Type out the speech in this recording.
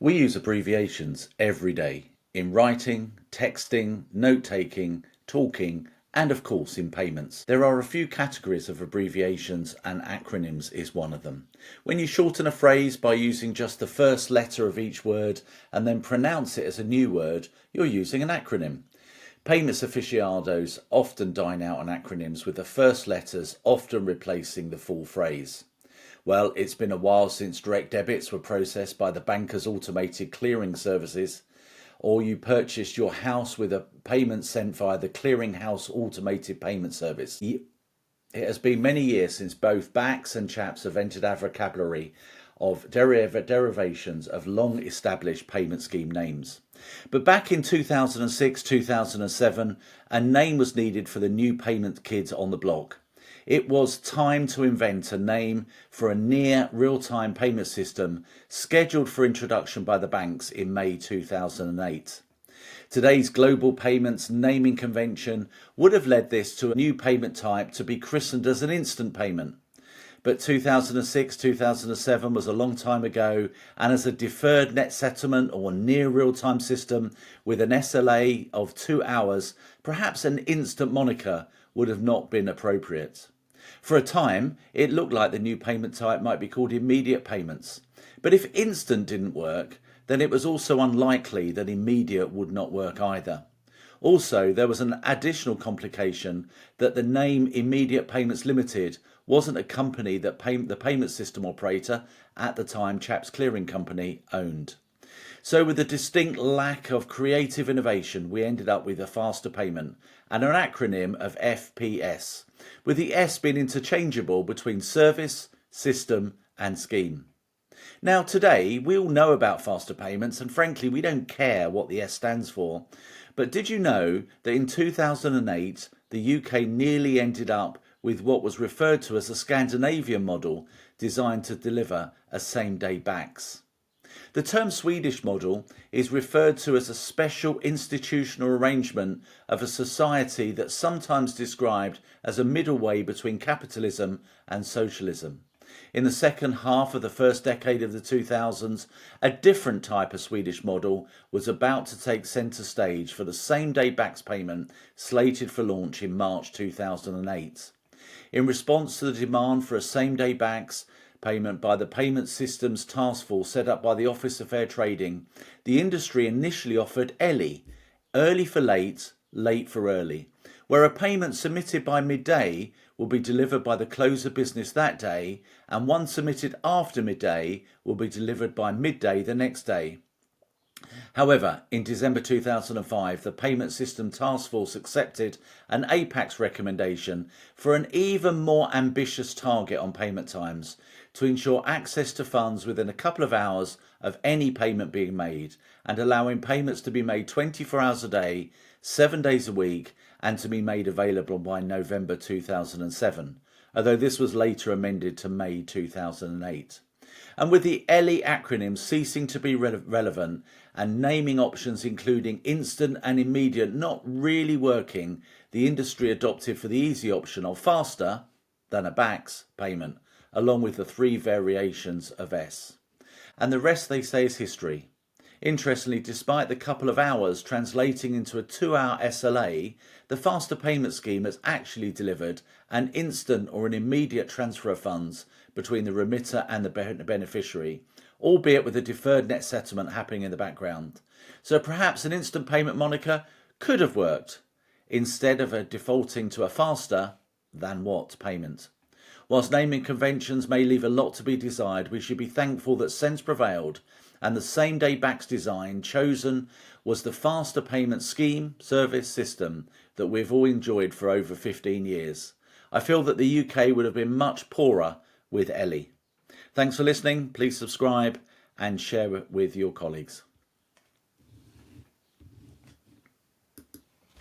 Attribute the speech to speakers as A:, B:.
A: We use abbreviations every day in writing, texting, note-taking, talking, and of course in payments. There are a few categories of abbreviations and acronyms is one of them. When you shorten a phrase by using just the first letter of each word and then pronounce it as a new word, you're using an acronym. Payments aficionados often dine out on acronyms with the first letters often replacing the full phrase. Well, it's been a while since direct debits were processed by the banker's automated clearing services, or you purchased your house with a payment sent via the clearinghouse automated payment service. It has been many years since both BACS and CHAPS have entered our vocabulary of derivations of long established payment scheme names. But back in 2006-2007, a name was needed for the new payment kids on the block. It was time to invent a name for a near real-time payment system scheduled for introduction by the banks in May 2008. Today's global payments naming convention would have led this to a new payment type to be christened as an instant payment. But 2006-2007 was a long time ago, and as a deferred net settlement or near real-time system with an SLA of 2 hours, perhaps an instant moniker would have not been appropriate. For a time, it looked like the new payment type might be called immediate payments. But if instant didn't work, then it was also unlikely that immediate would not work either. Also, there was an additional complication that the name Immediate Payments Limited wasn't a company that the payment system operator, at the time CHAPS Clearing Company, owned. So with a distinct lack of creative innovation, we ended up with a faster payment and an acronym of FPS, with the S being interchangeable between service, system and scheme. Now today, we all know about faster payments and frankly we don't care what the S stands for. But did you know that in 2008, the UK nearly ended up with what was referred to as a Scandinavian model designed to deliver a same-day BACS? The term Swedish model is referred to as a special institutional arrangement of a society that's sometimes described as a middle way between capitalism and socialism. In the second half of the first decade of the 2000s, a different type of Swedish model was about to take centre stage for the same-day BACS payment slated for launch in March 2008. In response to the demand for a same-day BACS payment by the Payment Systems Task Force set up by the Office of Fair Trading, the industry initially offered Elle, early for late, late for early, where a payment submitted by midday will be delivered by the close of business that day, and one submitted after midday will be delivered by midday the next day. However, in December 2005, the Payment System Task Force accepted an APAC's recommendation for an even more ambitious target on payment times to ensure access to funds within a couple of hours of any payment being made and allowing payments to be made 24 hours a day, 7 days a week and to be made available by November 2007, although this was later amended to May 2008. And with the Elle acronym ceasing to be relevant and naming options including instant and immediate not really working, the industry adopted for the easy option of faster than a BACS payment, along with the 3 variations of S. And the rest, they say, is history. Interestingly, despite the couple of hours translating into a 2-hour SLA, the faster payment scheme has actually delivered an instant or an immediate transfer of funds between the remitter and the beneficiary, albeit with a deferred net settlement happening in the background. So perhaps an instant payment moniker could have worked instead of defaulting to a faster than what payment. Whilst naming conventions may leave a lot to be desired, we should be thankful that sense prevailed and the same-day BACS design chosen was the faster payment scheme service system that we've all enjoyed for over 15 years. I feel that the UK would have been much poorer with Elle. Thanks for listening. Please subscribe and share it with your colleagues.